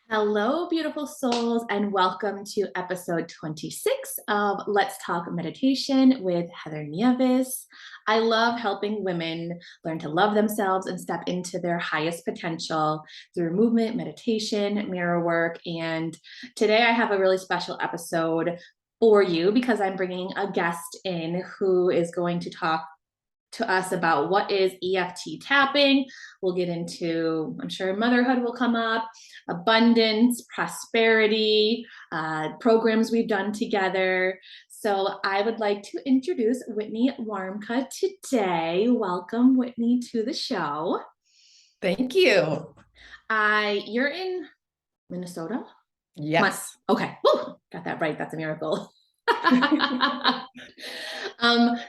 Hello, beautiful souls, and welcome to episode 26 of Let's Talk Meditation with Heather Nieves. I love helping women learn to love themselves and step into their highest potential through movement, meditation, mirror work. And today I have a really special episode for you because I'm bringing a guest in who is going to talk to us about what is EFT tapping. We'll get into, I'm sure motherhood will come up, abundance, prosperity, programs we've done together. So I would like to introduce Whitney Warmka today. Welcome, Whitney, to the show. Thank you. You're in Minnesota? Yes. Okay. Woo, got that right. That's a miracle.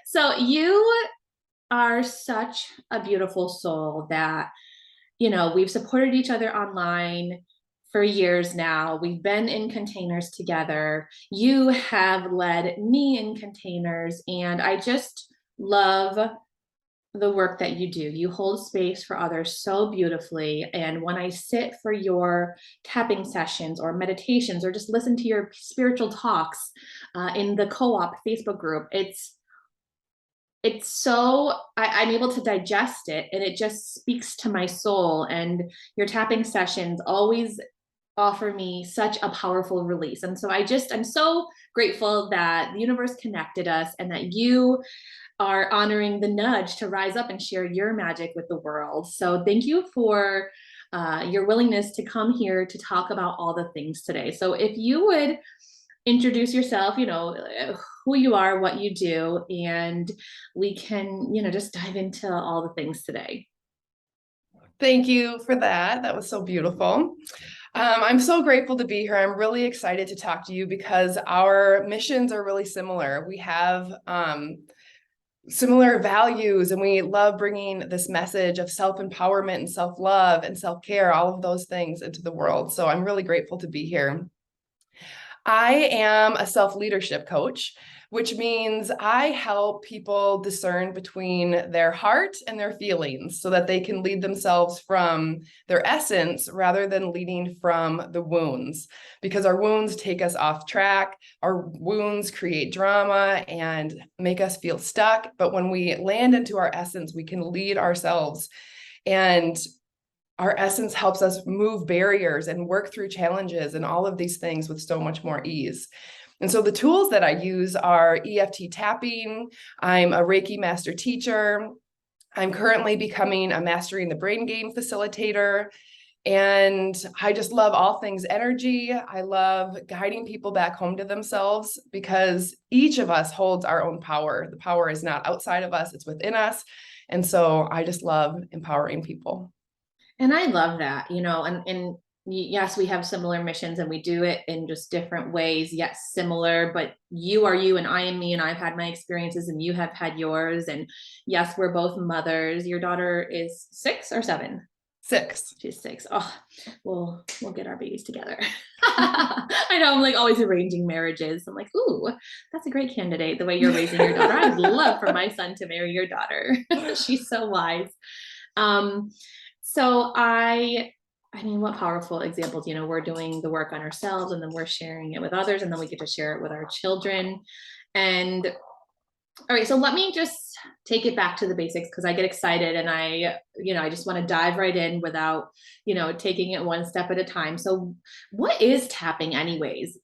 So you are such a beautiful soul that, we've supported each other online for years now. We've been in containers together. You have led me in containers, and I just love the work that you do. You hold space for others so beautifully. And when I sit for your tapping sessions or meditations or just listen to your spiritual talks in the co-op Facebook group, it's so I'm able to digest it, and it just speaks to my soul. And your tapping sessions always offer me such a powerful release. And so I'm so grateful that the universe connected us and that you are honoring the nudge to rise up and share your magic with the world. So thank you for your willingness to come here to talk about all the things today. So if you would introduce yourself, who you are, what you do, and we can, just dive into all the things today. Thank you for that. That was so beautiful. I'm so grateful to be here. I'm really excited to talk to you because our missions are really similar. We have similar values, and we love bringing this message of self-empowerment and self-love and self-care, all of those things into the world. So I'm really grateful to be here. I am a self-leadership coach, which means I help people discern between their heart and their feelings so that they can lead themselves from their essence rather than leading from the wounds, because our wounds take us off track. Our wounds create drama and make us feel stuck. But when we land into our essence, we can lead ourselves, and our essence helps us move barriers and work through challenges and all of these things with so much more ease. And so the tools that I use are EFT tapping. I'm a Reiki master teacher. I'm currently becoming a Mastering the Brain Game facilitator. And I just love all things energy. I love guiding people back home to themselves because each of us holds our own power. The power is not outside of us, it's within us. And so I just love empowering people. And I love that, and yes, we have similar missions and we do it in just different ways, yet similar. But you are you and I am me, and I've had my experiences and you have had yours. And yes, we're both mothers. Your daughter is 6 or 7? 6. She's 6. Oh, we'll get our babies together. I know, I'm like always arranging marriages. I'm like, ooh, that's a great candidate, the way you're raising your daughter. I would love for my son to marry your daughter. She's so wise. So I mean, what powerful examples, we're doing the work on ourselves and then we're sharing it with others, and then we get to share it with our children. And all right, so let me just take it back to the basics because I get excited and I just want to dive right in without, taking it one step at a time. So what is tapping anyways?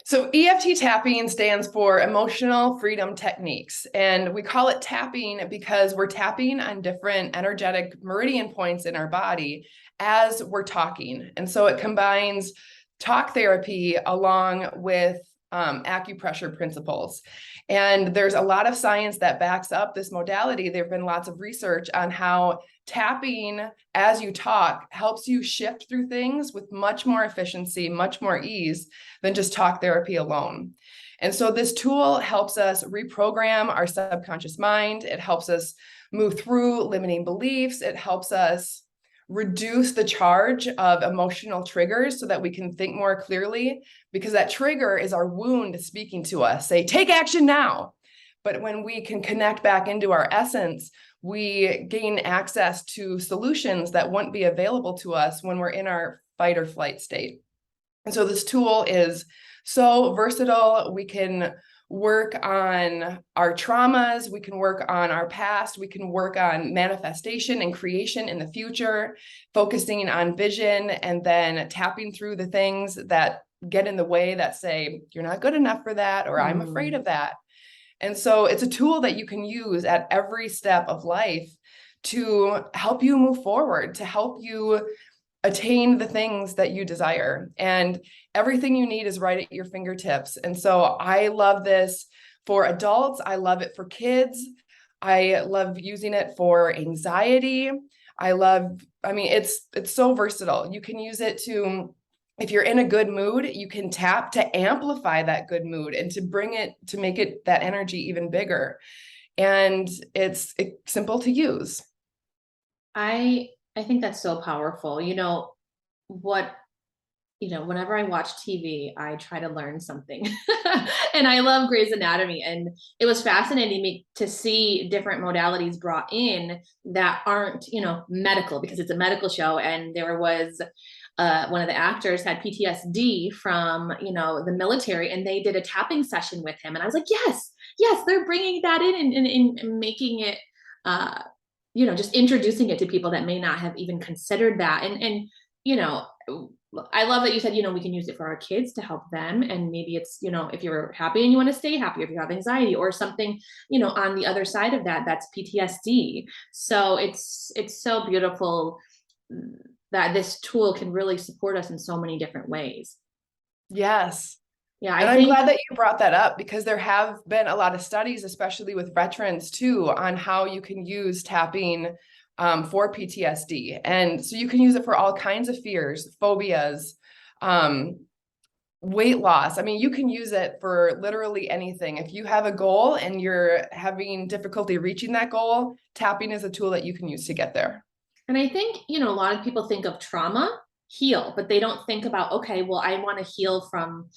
So EFT tapping stands for Emotional Freedom Techniques. And we call it tapping because we're tapping on different energetic meridian points in our body as we're talking. And so it combines talk therapy along with acupressure principles. And there's a lot of science that backs up this modality. There have been lots of research on how tapping as you talk helps you shift through things with much more efficiency, much more ease than just talk therapy alone. And so this tool helps us reprogram our subconscious mind. It helps us move through limiting beliefs. It helps us reduce the charge of emotional triggers so that we can think more clearly, because that trigger is our wound speaking to us, say, take action now. But when we can connect back into our essence, we gain access to solutions that wouldn't be available to us when we're in our fight or flight state. And so this tool is so versatile. We can work on our traumas, we can work on our past, we can work on manifestation and creation in the future, focusing on vision, and then tapping through the things that get in the way that say, you're not good enough for that, or I'm afraid of that. And so it's a tool that you can use at every step of life to help you move forward, to help you attain the things that you desire. And everything you need is right at your fingertips. And so I love this for adults. I love it for kids. I love using it for anxiety. I mean, it's so versatile. You can use it to, if you're in a good mood, you can tap to amplify that good mood and to bring it, to make it, that energy even bigger. And it's simple to use. I think that's so powerful. What whenever I watch TV, I try to learn something. And I love Grey's Anatomy. And it was fascinating me to see different modalities brought in that aren't, medical, because it's a medical show. And there was one of the actors had PTSD from, the military, and they did a tapping session with him. And I was like, yes, yes, they're bringing that in and making it, just introducing it to people that may not have even considered that. And, I love that you said, we can use it for our kids to help them. And maybe it's, if you're happy and you want to stay happy, if you have anxiety or something, on the other side of that, that's PTSD. So it's so beautiful that this tool can really support us in so many different ways. Yes. Yeah, And I'm glad that you brought that up, because there have been a lot of studies, especially with veterans too, on how you can use tapping for PTSD. And so you can use it for all kinds of fears, phobias, weight loss. I mean, you can use it for literally anything. If you have a goal and you're having difficulty reaching that goal, tapping is a tool that you can use to get there. And I think, a lot of people think of trauma, heal, but they don't think about, okay, well, I want to heal from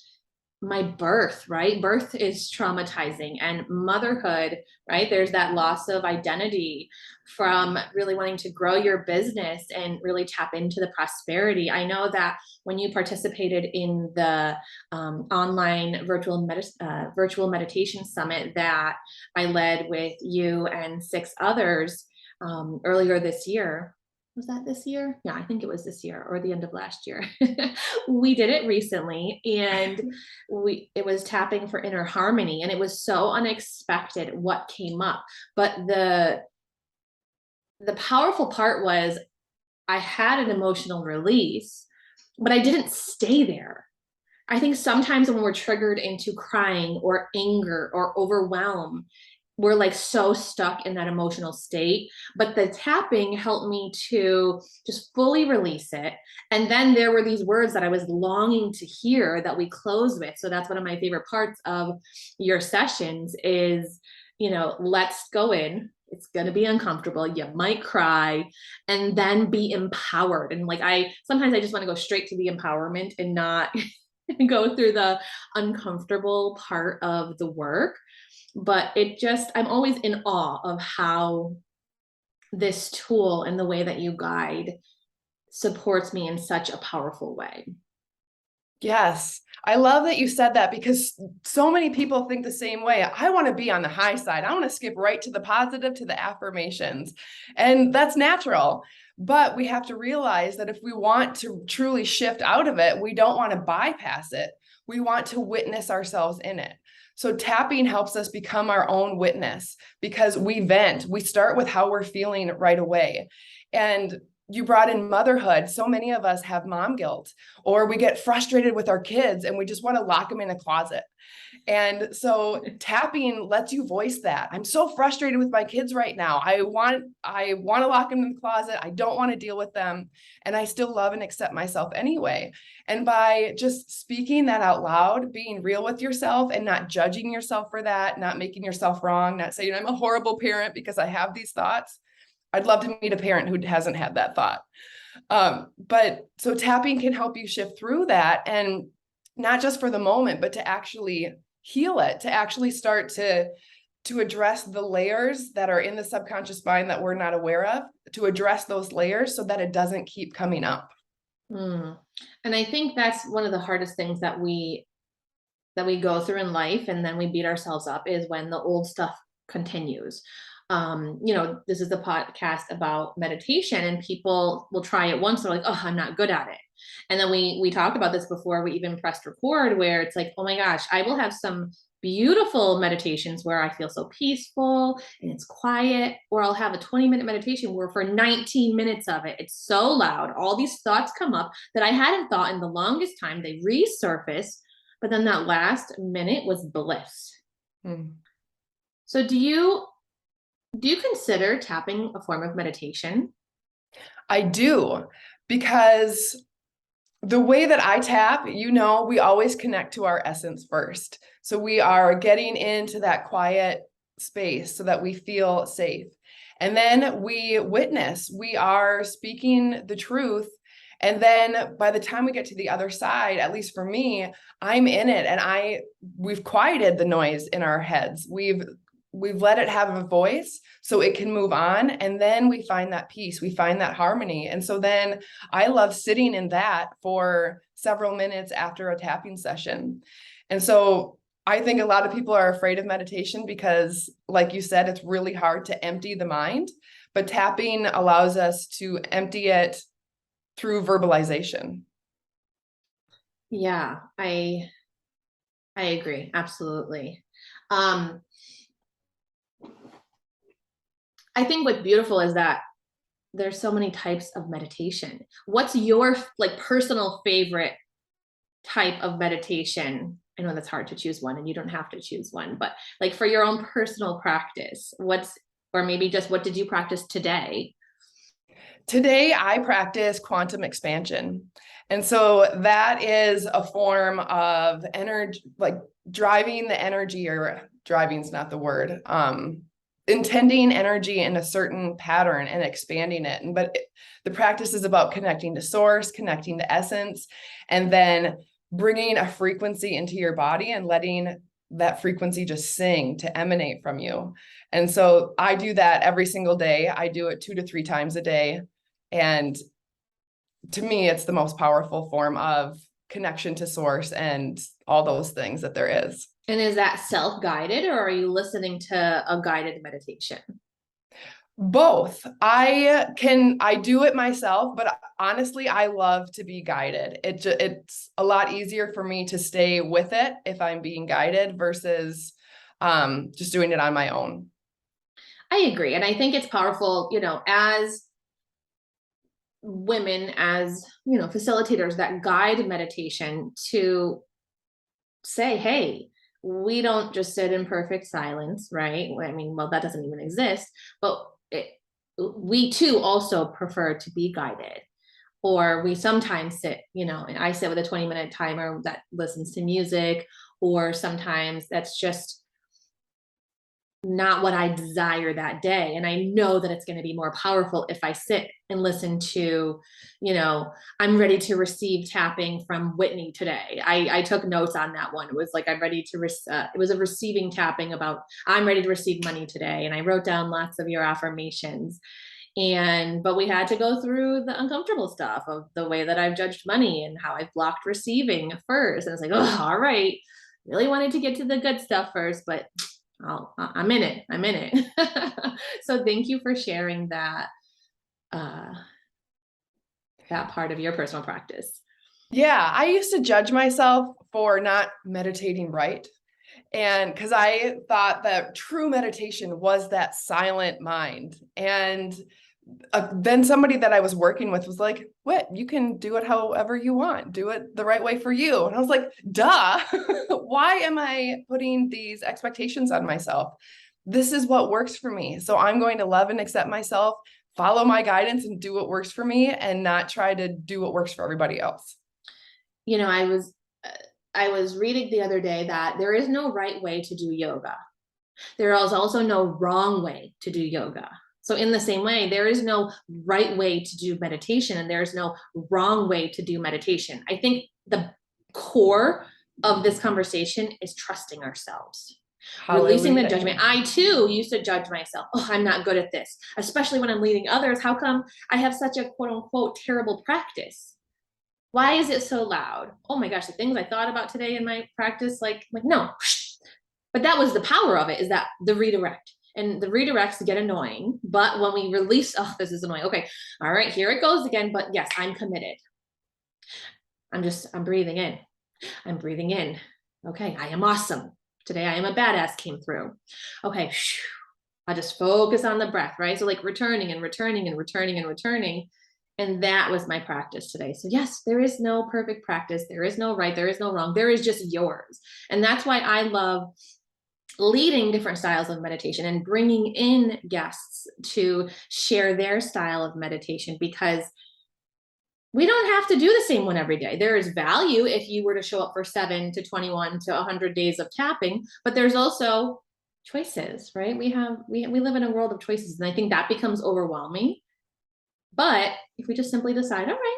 my birth, right? Birth is traumatizing, and motherhood, right? There's that loss of identity from really wanting to grow your business and really tap into the prosperity. I know that when you participated in the online virtual meditation summit that I led with you and 6 others earlier this year, was that this year? Yeah, I think it was this year or the end of last year. We did it recently, and it was tapping for inner harmony, and it was so unexpected what came up. But the powerful part was I had an emotional release, but I didn't stay there. I think sometimes when we're triggered into crying or anger or overwhelm, we're like so stuck in that emotional state. But the tapping helped me to just fully release it. And then there were these words that I was longing to hear that we close with. So that's one of my favorite parts of your sessions is, let's go in. It's going to be uncomfortable. You might cry, and then be empowered. And like, sometimes I just want to go straight to the empowerment and not go through the uncomfortable part of the work. But I'm always in awe of how this tool and the way that you guide supports me in such a powerful way. Yes. I love that you said that, because so many people think the same way. I want to be on the high side. I want to skip right to the positive, to the affirmations. And that's natural. But we have to realize that if we want to truly shift out of it, we don't want to bypass it. We want to witness ourselves in it. So tapping helps us become our own witness, because we vent. We start with how we're feeling right away. And you brought in motherhood. So many of us have mom guilt, or we get frustrated with our kids and we just want to lock them in a closet. And so tapping lets you voice that. I'm so frustrated with my kids right now. I want to lock them in the closet. I don't want to deal with them. And I still love and accept myself anyway. And by just speaking that out loud, being real with yourself and not judging yourself for that, not making yourself wrong, not saying I'm a horrible parent because I have these thoughts. I'd love to meet a parent who hasn't had that thought. But so tapping can help you shift through that, and not just for the moment, but to actually heal it, to actually start to to address the layers that are in the subconscious mind that we're not aware of, to address those layers so that it doesn't keep coming up. Mm. And I think that's one of the hardest things that we go through in life, and then we beat ourselves up, is when the old stuff continues. This is the podcast about meditation, and people will try it once, they're like, oh, I'm not good at it. And then we talked about this before we even pressed record, where it's like, oh my gosh, I will have some beautiful meditations where I feel so peaceful and it's quiet, or I'll have a 20-minute meditation where for 19 minutes of it, it's so loud, all these thoughts come up that I hadn't thought in the longest time, they resurface, but then that last minute was bliss. Hmm. So do you consider tapping a form of meditation? I do, because the way that I tap, we always connect to our essence first. So we are getting into that quiet space so that we feel safe. And then we witness, we are speaking the truth. And then by the time we get to the other side, at least for me, I'm in it, and we've quieted the noise in our heads. We've let it have a voice so it can move on. And then we find that peace, we find that harmony. And so then I love sitting in that for several minutes after a tapping session. And so I think a lot of people are afraid of meditation because, like you said, it's really hard to empty the mind, but tapping allows us to empty it through verbalization. Yeah, I agree. Absolutely. Um, I think what's beautiful is that there's so many types of meditation. What's your like personal favorite type of meditation? I know that's hard to choose one, and you don't have to choose one, but like for your own personal practice, or maybe just what did you practice today? Today, I practice quantum expansion. And so that is a form of energy, like driving the energy, or driving's not the word, intending energy in a certain pattern and expanding it. The practice is about connecting to source, connecting to essence, and then bringing a frequency into your body and letting that frequency just sing to emanate from you. And so I do that every single day. I do it 2 to 3 times a day. And to me, it's the most powerful form of connection to source and all those things that there is. And is that self-guided, or are you listening to a guided meditation? Both. I do it myself, but honestly, I love to be guided. It's a lot easier for me to stay with it if I'm being guided versus just doing it on my own. I agree. And I think it's powerful, as women, as, facilitators that guide meditation, to say, hey, we don't just sit in perfect silence, right? I mean, well, that doesn't even exist, but we too also prefer to be guided. Or we sometimes sit, and I sit with a 20-minute timer that listens to music, or sometimes that's just not what I desire that day. And I know that it's going to be more powerful if I sit and listen to, I'm ready to receive tapping from Whitney today. I took notes on that one. It was like, I'm ready to, it was a receiving tapping about, I'm ready to receive money today. And I wrote down lots of your affirmations. But we had to go through the uncomfortable stuff of the way that I've judged money and how I've blocked receiving first. And it's like, oh, all right. Really wanted to get to the good stuff first, but I'm in it. I'm in it. So thank you for sharing uh, that part of your personal practice. Yeah, I used to judge myself for not meditating right. And because I thought that true meditation was that silent mind. And then somebody that I was working with was like, what, you can do it however you want, do it the right way for you. And I was like, duh, why am I putting these expectations on myself? This is what works for me. So I'm going to love and accept myself, follow my guidance, and do what works for me, and not try to do what works for everybody else. I was reading the other day that there is no right way to do yoga. There is also no wrong way to do yoga. So in the same way, there is no right way to do meditation, and there's no wrong way to do meditation. I think the core of this conversation is trusting ourselves. Releasing the Hallelujah. judgment. I too used to judge myself. Oh, I'm not good at this, especially when I'm leading others. How come I have such a quote unquote terrible practice? Why is it so loud? Oh my gosh, the things I thought about today in my practice, like no. But that was the power of it, is that the redirect. And the redirects get annoying. But when we release, oh, this is annoying. Okay, all right, here it goes again. But yes, I'm committed. I'm breathing in. I'm breathing in. Okay, I am awesome. Today I am a badass came through. Okay, I just focus on the breath, right? So like returning and returning and returning and returning. And that was my practice today. So yes, there is no perfect practice. There is no right. There is no wrong. There is just yours. And that's why I love leading different styles of meditation and bringing in guests to share their style of meditation, because we don't have to do the same one every day. There is value if you were to show up for 7 to 21 to 100 days of tapping, but there's also choices, right? We live in a world of choices, and I think that becomes overwhelming. But if we just simply decide, all right,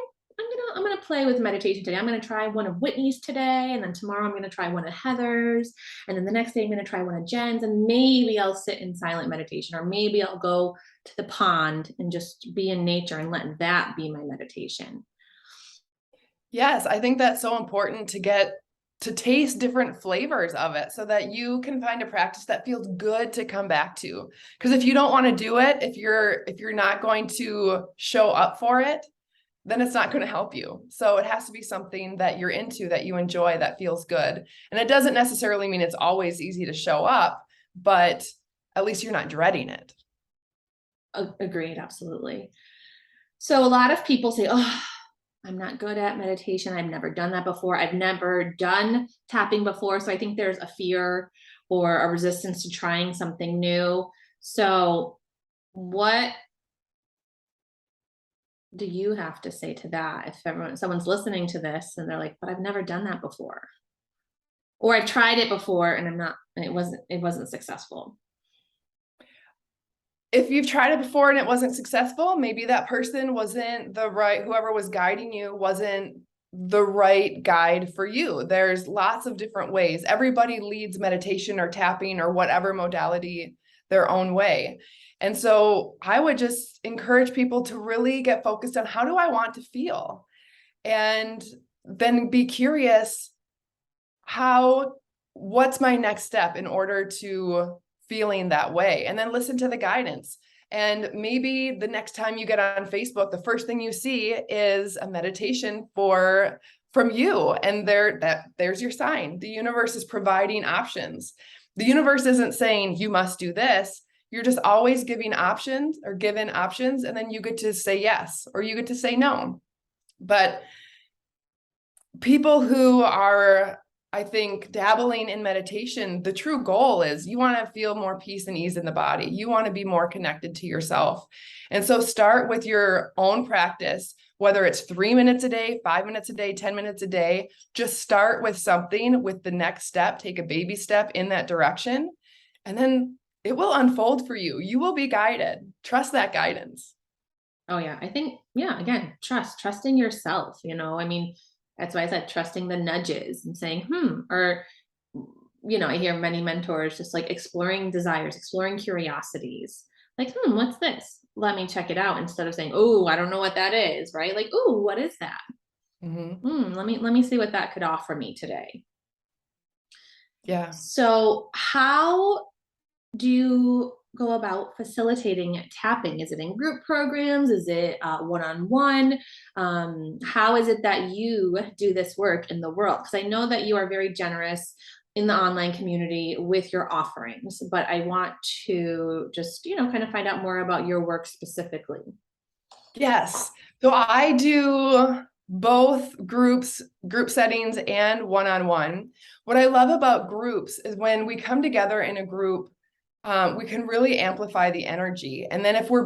I'm gonna play with meditation today. I'm gonna try one of Whitney's today, and then tomorrow I'm gonna try one of Heather's, and then the next day I'm gonna try one of Jen's, and maybe I'll sit in silent meditation, or maybe I'll go to the pond and just be in nature and let that be my meditation. Yes, I think that's so important to get to taste different flavors of it so that you can find a practice that feels good to come back to. Because if you don't want to do it, if you're not going to show up for it, then it's not going to help you. So it has to be something that you're into, that you enjoy, that feels good. And it doesn't necessarily mean it's always easy to show up, but at least you're not dreading it. Agreed, absolutely. So a lot of people say, oh, I'm not good at meditation. I've never done that before. I've never done tapping before. So I think there's a fear or a resistance to trying something new. So what do you have to say to that? If someone's listening to this and they're like, but I've never done that before, or I've tried it before and it wasn't successful. If you've tried it before and it wasn't successful, maybe that person wasn't the right, whoever was guiding you wasn't the right guide for you. There's lots of different ways. Everybody leads meditation or tapping or whatever modality their own way. And so I would just encourage people to really get focused on, how do I want to feel? And then be curious, what's my next step in order to feeling that way? And then listen to the guidance. And maybe the next time you get on Facebook, the first thing you see is a meditation from you. And there's your sign. The universe is providing options. The universe isn't saying you must do this. You're just always giving options, or given options, and then you get to say yes, or you get to say no. But people who are, I think, dabbling in meditation, the true goal is you want to feel more peace and ease in the body. You want to be more connected to yourself. And so start with your own practice, whether it's 3 minutes a day, 5 minutes a day, 10 minutes a day. Just start with something, with the next step. Take a baby step in that direction, and then it will unfold for you. You will be guided. Trust that guidance. Oh yeah, I think, yeah, again, trusting yourself, I mean, that's why I said trusting the nudges and saying, or, I hear many mentors just like exploring desires, exploring curiosities, like, what's this? Let me check it out, instead of saying, oh, I don't know what that is, right? Like, oh, what is that? Let me see what that could offer me today. Yeah. So how do you go about facilitating tapping? Is it in group programs? Is it one-on-one? How is it that you do this work in the world? Because I know that you are very generous in the online community with your offerings, but I want to just, kind of find out more about your work specifically. Yes. So I do both group settings and one-on-one. What I love about groups is when we come together in a group, we can really amplify the energy. And then if we're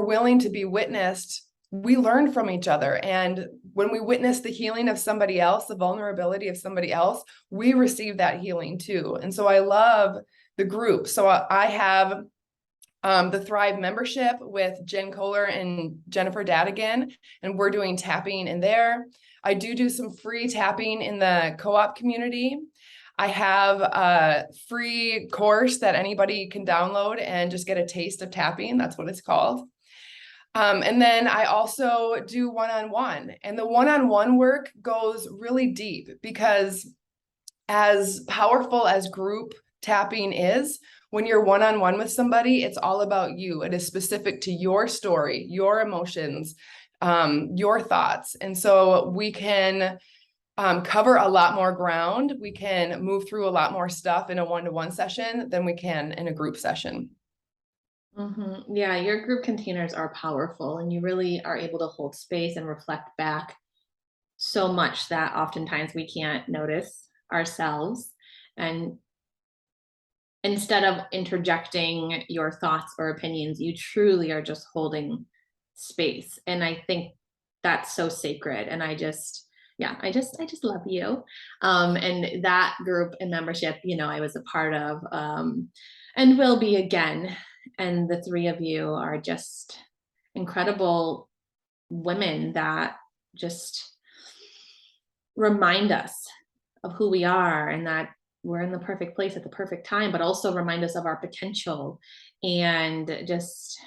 willing to be witnessed, we learn from each other. And when we witness the healing of somebody else, the vulnerability of somebody else, we receive that healing too. And so I love the group. So I have the Thrive membership with Jen Kohler and Jennifer Dadigan, and we're doing tapping in there. I do some free tapping in the co-op community. I have a free course that anybody can download and just get a taste of tapping. That's what it's called. And then I also do one-on-one, and the one-on-one work goes really deep because as powerful as group tapping is, when you're one-on-one with somebody, it's all about you. It is specific to your story, your emotions, your thoughts. And so we can cover a lot more ground. We can move through a lot more stuff in a one-to-one session than we can in a group session. Yeah, your group containers are powerful, and you really are able to hold space and reflect back so much that oftentimes we can't notice ourselves. And instead of interjecting your thoughts or opinions, you truly are just holding space. And I think that's so sacred. And yeah, I just love you. And that group and membership, I was a part of, and will be again. And the three of you are just incredible women that just remind us of who we are, and that we're in the perfect place at the perfect time, but also remind us of our potential. And just,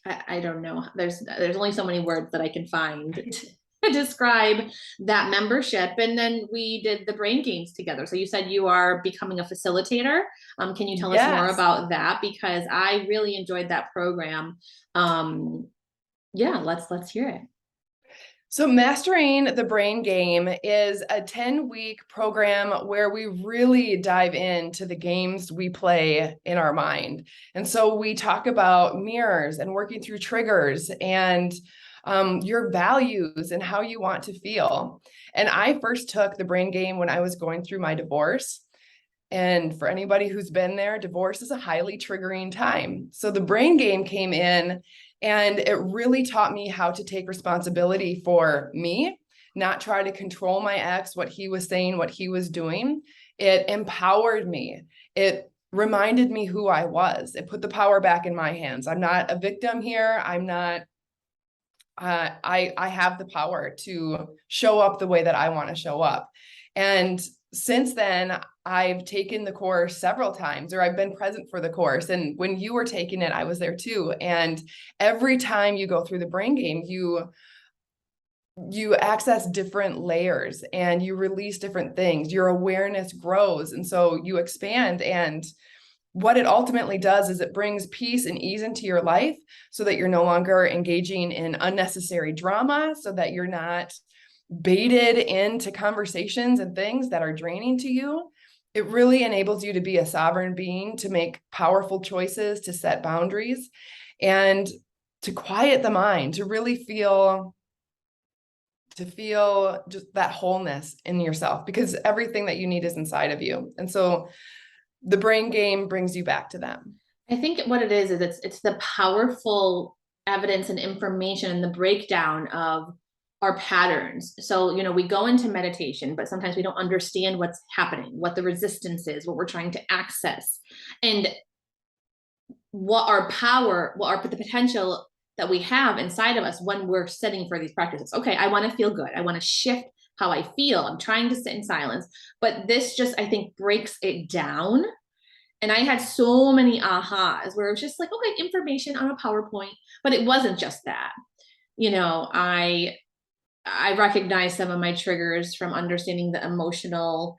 I don't know, there's only so many words that I can find to describe that membership. And then we did the brain games together. So you said you are becoming a facilitator. Can you tell us more Yes. about that? Because I really enjoyed that program. Yeah, let's hear it. So Mastering the Brain Game is a 10-week program where we really dive into the games we play in our mind. And so we talk about mirrors and working through triggers and your values and how you want to feel. And I first took the brain game when I was going through my divorce. And for anybody who's been there, divorce is a highly triggering time. So the brain game came in, and it really taught me how to take responsibility for me, not try to control my ex, what he was saying, what he was doing. It empowered me. It reminded me who I was. It put the power back in my hands. I'm not a victim here. I'm not, I have the power to show up the way that I want to show up. And since then, I've taken the course several times, or I've been present for the course. And when you were taking it, I was there too. And every time you go through the brain game, you access different layers and you release different things. Your awareness grows. And so you expand. And what it ultimately does is it brings peace and ease into your life so that you're no longer engaging in unnecessary drama, so that you're not baited into conversations and things that are draining to you. It really enables you to be a sovereign being, to make powerful choices, to set boundaries, and to quiet the mind, to really feel just that wholeness in yourself, because everything that you need is inside of you. And so the brain game brings you back to that. I think what it is it's the powerful evidence and information and the breakdown of our patterns. So, we go into meditation, but sometimes we don't understand what's happening, what the resistance is, what we're trying to access, and the potential that we have inside of us when we're sitting for these practices. Okay, I want to feel good. I want to shift how I feel. I'm trying to sit in silence, but this just, I think, breaks it down. And I had so many ahas where it was just like, okay, information on a PowerPoint, but it wasn't just that. I recognized some of my triggers from understanding the emotional,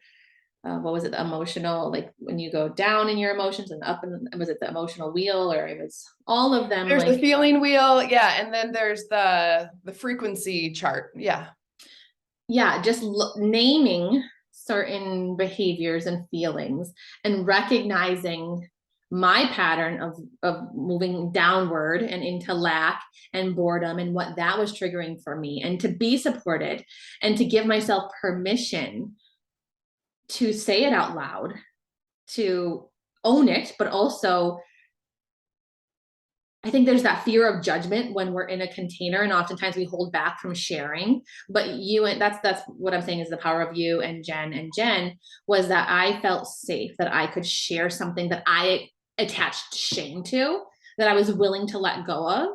what was it? The emotional, like when you go down in your emotions and up, and was it the emotional wheel, or it was all of them? There's Like, the feeling wheel. Yeah. And then there's the frequency chart. Yeah. yeah, just naming certain behaviors and feelings and recognizing my pattern of moving downward and into lack and boredom, and what that was triggering for me, and to be supported and to give myself permission to say it out loud, to own it, but also I think there's that fear of judgment when we're in a container, and oftentimes we hold back from sharing. But you, and that's what I'm saying is the power of you and Jen was that I felt safe, that I could share something that I attached shame to, that I was willing to let go of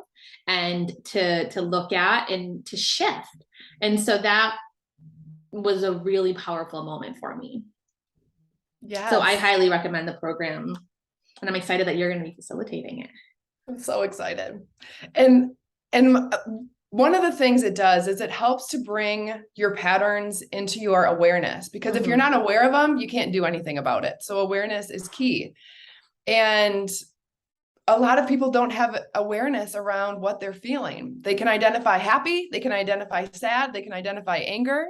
and to look at and to shift. And so that was a really powerful moment for me. So I Yes. highly recommend the program, and I'm excited that you're going to be facilitating it. I'm so excited. And and one of the things it does is it helps to bring your patterns into your awareness, because if you're Mm-hmm. not aware of them, you can't do anything about it. So awareness is key. And a lot of people don't have awareness around what they're feeling. They can identify happy, they can identify sad, they can identify anger,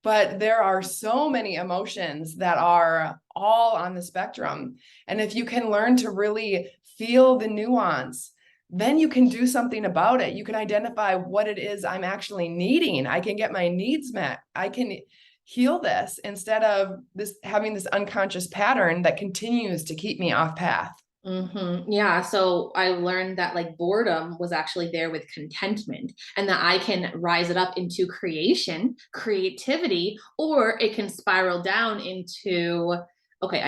but there are so many emotions that are all on the spectrum. And if you can learn to really feel the nuance, then you can do something about it. You can identify what it is I'm actually needing. I can get my needs met. I can heal this instead of this having this unconscious pattern that continues to keep me off path. Yeah. So I learned that like boredom was actually there with contentment, and that I can rise it up into creation, creativity, or it can spiral down into, okay,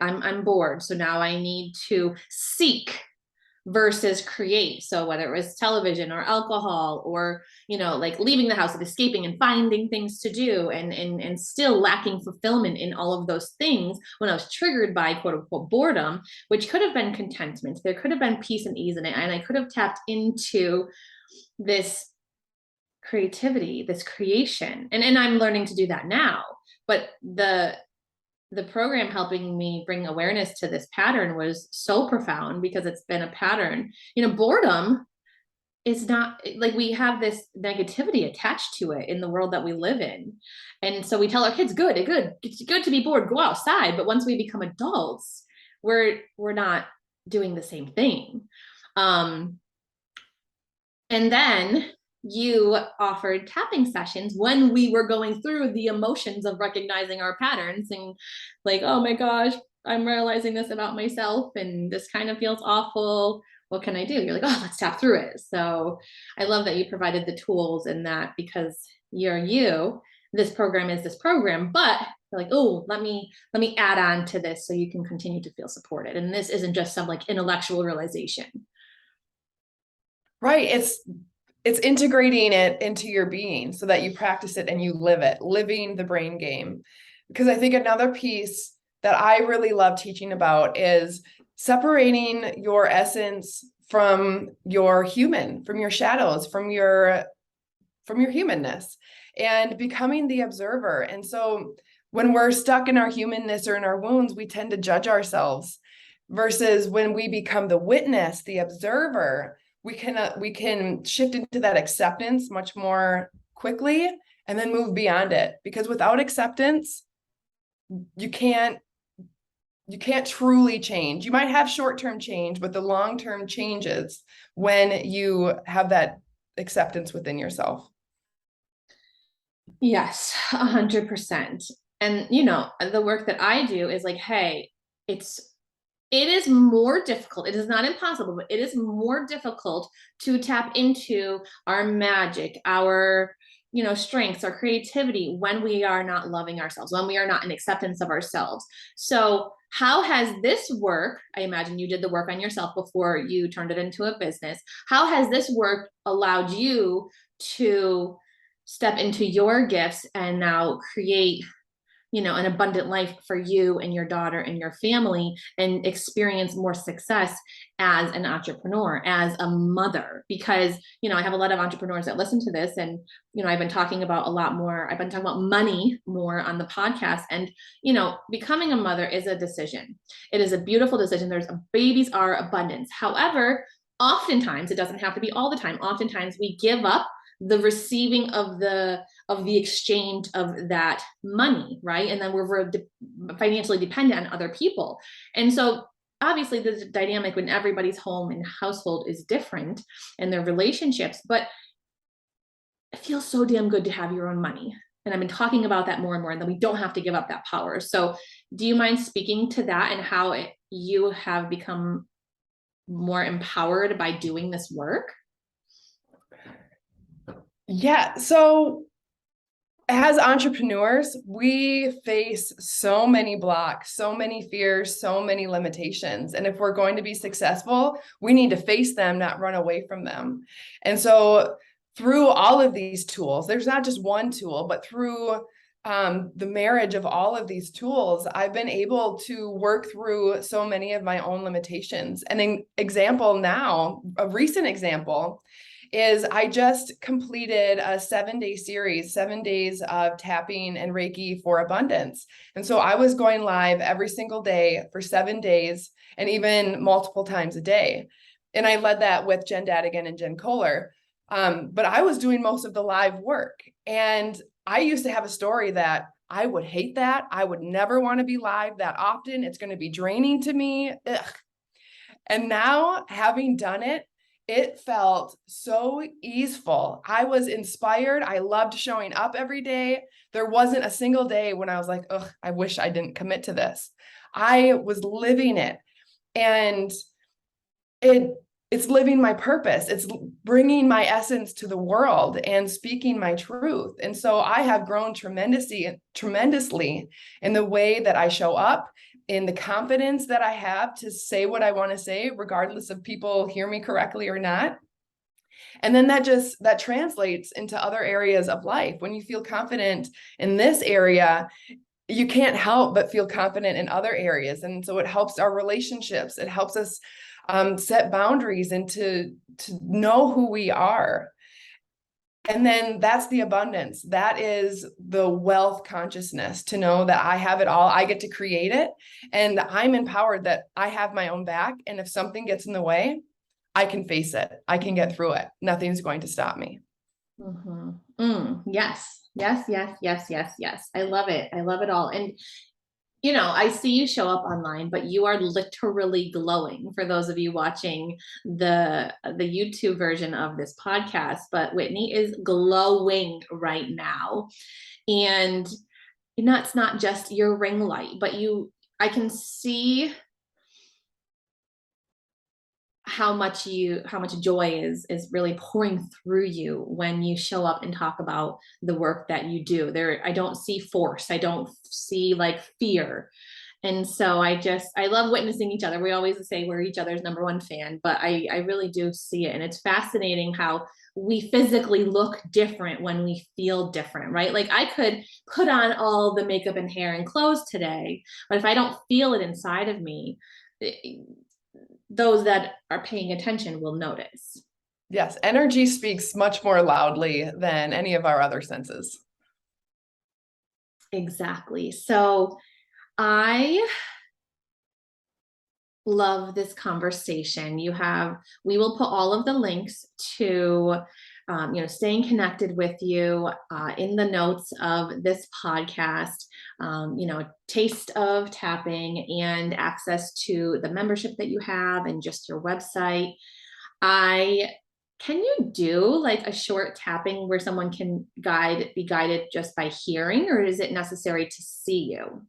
I'm bored. So now I need to seek versus create. So whether it was television or alcohol, or like leaving the house and escaping and finding things to do, and still lacking fulfillment in all of those things, when I was triggered by quote unquote boredom, which could have been contentment, there could have been peace and ease in it, and I could have tapped into this creativity, this creation, and I'm learning to do that now. But the program helping me bring awareness to this pattern was so profound, because it's been a pattern. Boredom is not like, we have this negativity attached to it in the world that we live in. And so we tell our kids, it's good to be bored, go outside. But once we become adults, we're not doing the same thing. Um, and then you offered tapping sessions when we were going through the emotions of recognizing our patterns, and like, oh my gosh, I'm realizing this about myself and this kind of feels awful. What can I do? You're like, oh, let's tap through it. So I love that you provided the tools in that, because you're you. This program is this program, but you're like, oh, let me add on to this so you can continue to feel supported. And this isn't just some like intellectual realization. Right. It's integrating it into your being so that you practice it and you live it, living the brain game. Because I think another piece that I really love teaching about is separating your essence from your human, from your shadows, from your humanness, and becoming the observer. And so when we're stuck in our humanness or in our wounds, we tend to judge ourselves, versus when we become the witness, the observer, we can shift into that acceptance much more quickly, and then move beyond it. Because without acceptance, you can't truly change. You might have short-term change, but the long-term changes when you have that acceptance within yourself. Yes, 100%. And the work that I do is like, hey, it's it is more difficult. It is not impossible, but it is more difficult to tap into our magic, our strengths, our creativity, when we are not loving ourselves, when we are not in acceptance of ourselves. So how has this work, I imagine you did the work on yourself before you turned it into a business, how has this work allowed you to step into your gifts and now create an abundant life for you and your daughter and your family, and experience more success as an entrepreneur, as a mother? Because I have a lot of entrepreneurs that listen to this, and I've been talking about money more on the podcast. And becoming a mother is a decision. It is a beautiful decision. Babies are abundance. However, oftentimes, it doesn't have to be all the time, oftentimes we give up the receiving of the exchange of that money, right? And then we're financially dependent on other people. And so obviously the dynamic when everybody's home and household is different, and their relationships, but it feels so damn good to have your own money. And I've been talking about that more and more, and then we don't have to give up that power. So do you mind speaking to that, and how you have become more empowered by doing this work? Yeah. So as entrepreneurs, we face so many blocks, so many fears, so many limitations. And if we're going to be successful, we need to face them, not run away from them. And so through all of these tools, there's not just one tool, but through the marriage of all of these tools, I've been able to work through so many of my own limitations. An example now, a recent example, is I just completed a 7-day series, 7 days of tapping and Reiki for abundance. And so I was going live every single day for 7 days and even multiple times a day. And I led that with Jen Dadigan and Jen Kohler. But I was doing most of the live work. And I used to have a story that I would hate that. I would never want to be live that often. It's going to be draining to me. Ugh. And now, having done it, it felt so easeful. I was inspired. I loved showing up every day. There wasn't a single day when I was like, ugh, I wish I didn't commit to this. I was living it. And it's living my purpose. It's bringing my essence to the world and speaking my truth. And so I have grown tremendously in the way that I show up, in the confidence that I have to say what I want to say, regardless of people hear me correctly or not. And then that translates into other areas of life. When you feel confident in this area, you can't help but feel confident in other areas. And so it helps our relationships. It helps us set boundaries and to know who we are. And then that's the abundance. That is the wealth consciousness, to know that I have it all. I get to create it. And I'm empowered that I have my own back. And if something gets in the way, I can face it. I can get through it. Nothing's going to stop me. Yes, yes, yes, yes, yes, yes. I love it. I love it all. And I see you show up online, but you are literally glowing, for those of you watching the YouTube version of this podcast. But Whitney is glowing right now. And it's not just your ring light, but I can see how much joy is really pouring through you when you show up and talk about the work that you do. I don't see force. I don't see like fear. And so I love witnessing each other. We always say we're each other's number one fan, but I really do see it. And it's fascinating how we physically look different when we feel different, right? Like I could put on all the makeup and hair and clothes today, but if I don't feel it inside of me, those that are paying attention will notice. Yes, energy speaks much more loudly than any of our other senses. Exactly. So I love this conversation. We will put all of the links to, staying connected with you in the notes of this podcast, taste of tapping and access to the membership that you have and just your website. Can you do like a short tapping where someone can be guided just by hearing, or is it necessary to see you?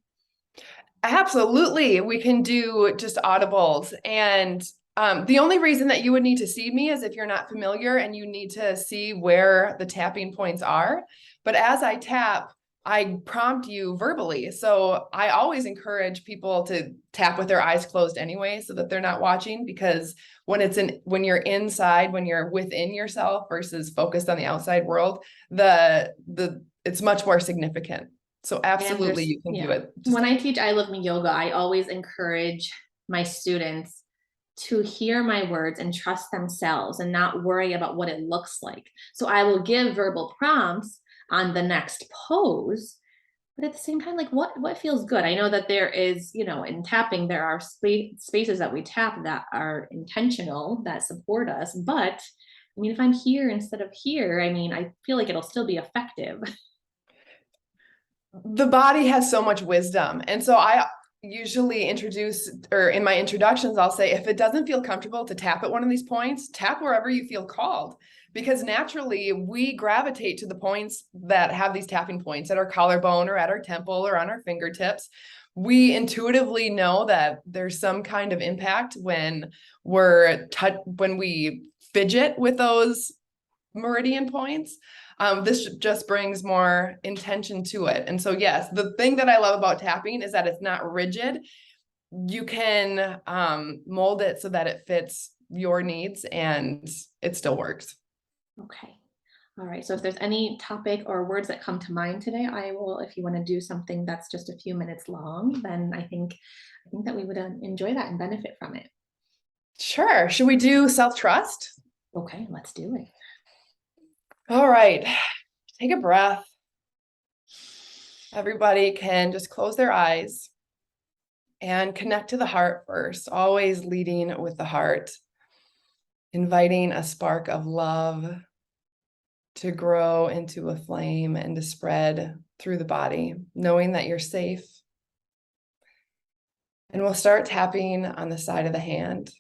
Absolutely. We can do just audibles. And the only reason that you would need to see me is if you're not familiar and you need to see where the tapping points are. But as I tap, I prompt you verbally. So I always encourage people to tap with their eyes closed anyway, so that they're not watching, because when you're inside, when you're within yourself versus focused on the outside world, it's much more significant. So absolutely you can do it. When I teach I Love Me Yoga, I always encourage my students to hear my words and trust themselves and not worry about what it looks like. So I will give verbal prompts on the next pose, but at the same time, like what feels good? I know that there is, in tapping, there are spaces that we tap that are intentional, that support us. But I mean, if I'm here instead of here, I feel like it'll still be effective. The body has so much wisdom. And so I usually in my introductions, I'll say, if it doesn't feel comfortable to tap at one of these points, tap wherever you feel called. Because naturally we gravitate to the points that have these tapping points at our collarbone or at our temple or on our fingertips. We intuitively know that there's some kind of impact when we fidget with those meridian points. This just brings more intention to it. And so, yes, the thing that I love about tapping is that it's not rigid. You can mold it so that it fits your needs and it still works. Okay. All right. So if there's any topic or words that come to mind today, I will, if you want to do something that's just a few minutes long, then I think that we would enjoy that and benefit from it. Sure. Should we do self-trust? Okay, let's do it. All right. Take a breath. Everybody can just close their eyes and connect to the heart first, always leading with the heart, inviting a spark of love to grow into a flame and to spread through the body, knowing that you're safe. And we'll start tapping on the side of the hand,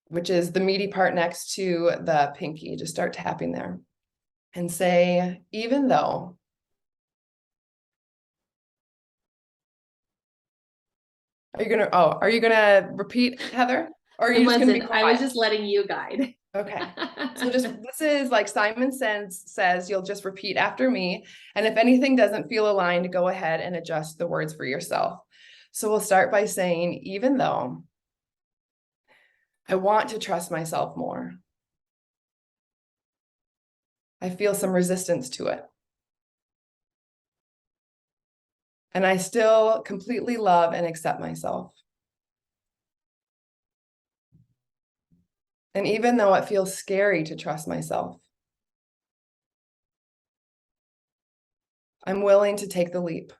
which is the meaty part next to the pinky. Just start tapping there and say, even though. Are you gonna repeat, Heather? Or are you just gonna be I was quiet? just letting you guide. Okay. So this is like Simon says, you'll just repeat after me. And if anything doesn't feel aligned, go ahead and adjust the words for yourself. So we'll start by saying, even though I want to trust myself more, I feel some resistance to it. And I still completely love and accept myself. And even though it feels scary to trust myself, I'm willing to take the leap.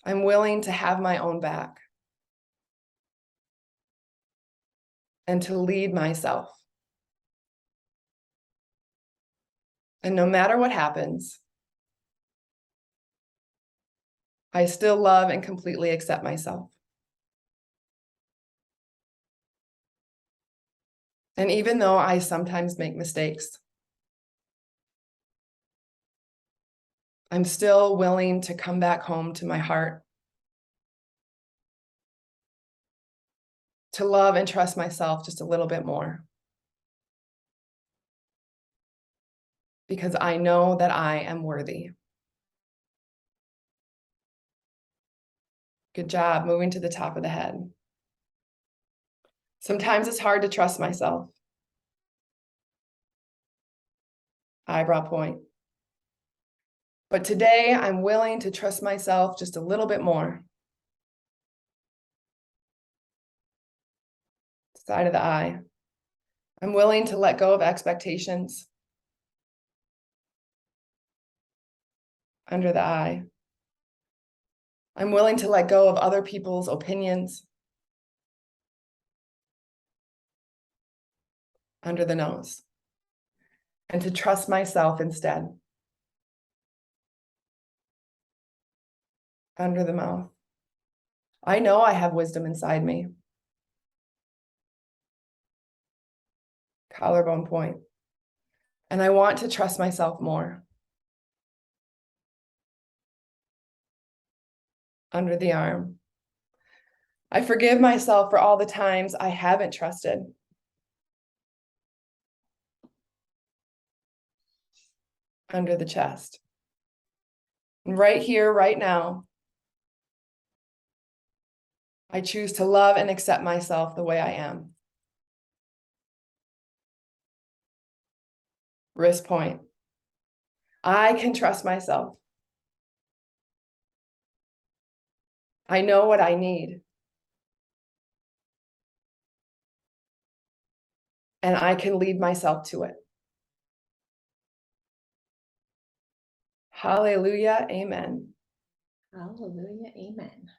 I'm willing to have my own back and to lead myself. And no matter what happens, I still love and completely accept myself. And even though I sometimes make mistakes, I'm still willing to come back home to my heart, to love and trust myself just a little bit more. Because I know that I am worthy. Good job, moving to the top of the head. Sometimes it's hard to trust myself. Eyebrow point. But today I'm willing to trust myself just a little bit more. Side of the eye. I'm willing to let go of expectations. Under the eye. I'm willing to let go of other people's opinions. Under the nose. And to trust myself instead. Under the mouth. I know I have wisdom inside me. Collarbone point. And I want to trust myself more. Under the arm. I forgive myself for all the times I haven't trusted. Under the chest. And right here, right now, I choose to love and accept myself the way I am. Wrist point. I can trust myself. I know what I need. And I can lead myself to it. Hallelujah. Amen. Hallelujah. Amen.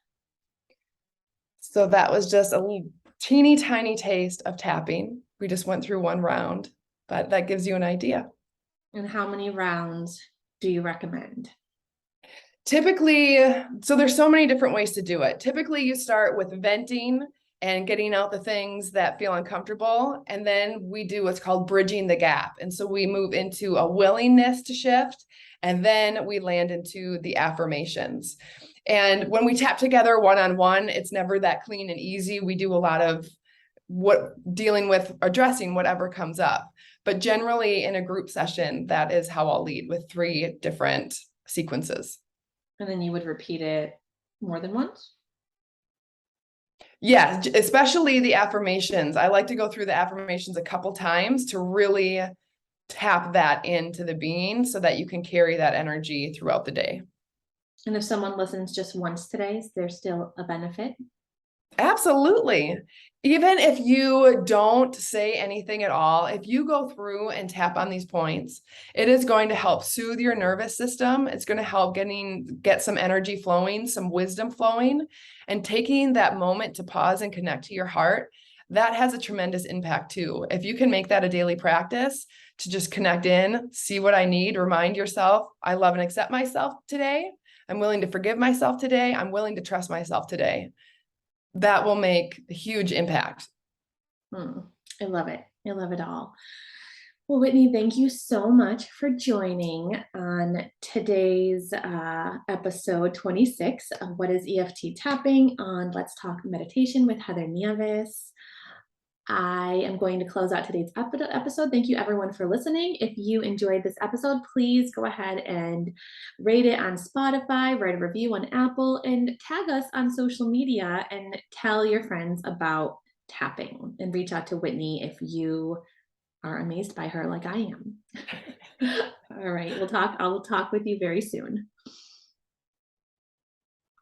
So that was just a teeny tiny taste of tapping. We just went through one round, but that gives you an idea. And how many rounds do you recommend? Typically, so there's so many different ways to do it. Typically, you start with venting and getting out the things that feel uncomfortable. And then we do what's called bridging the gap. And so we move into a willingness to shift, and then we land into the affirmations. And when we tap together one-on-one, it's never that clean and easy. We do a lot of dealing with addressing whatever comes up. But generally in a group session, that is how I'll lead, with 3 different sequences. And then you would repeat it more than once? Yeah, especially the affirmations. I like to go through the affirmations a couple times to really tap that into the being so that you can carry that energy throughout the day. And if someone listens just once today, is there still a benefit? Absolutely. Even if you don't say anything at all, if you go through and tap on these points, it is going to help soothe your nervous system. It's going to help get some energy flowing, some wisdom flowing, and taking that moment to pause and connect to your heart. That has a tremendous impact too. If you can make that a daily practice to just connect in, see what I need, remind yourself, I love and accept myself today. I'm willing to forgive myself today. I'm willing to trust myself today. That will make a huge impact. Hmm. I love it. I love it all. Well, Whitney, thank you so much for joining on today's episode 26 of What is EFT Tapping on Let's Talk Meditation with Heather Nieves. I am going to close out today's episode. Thank you, everyone, for listening. If you enjoyed this episode, please go ahead and rate it on Spotify, write a review on Apple, and tag us on social media and tell your friends about tapping and reach out to Whitney if you are amazed by her like I am. All right, I will talk with you very soon.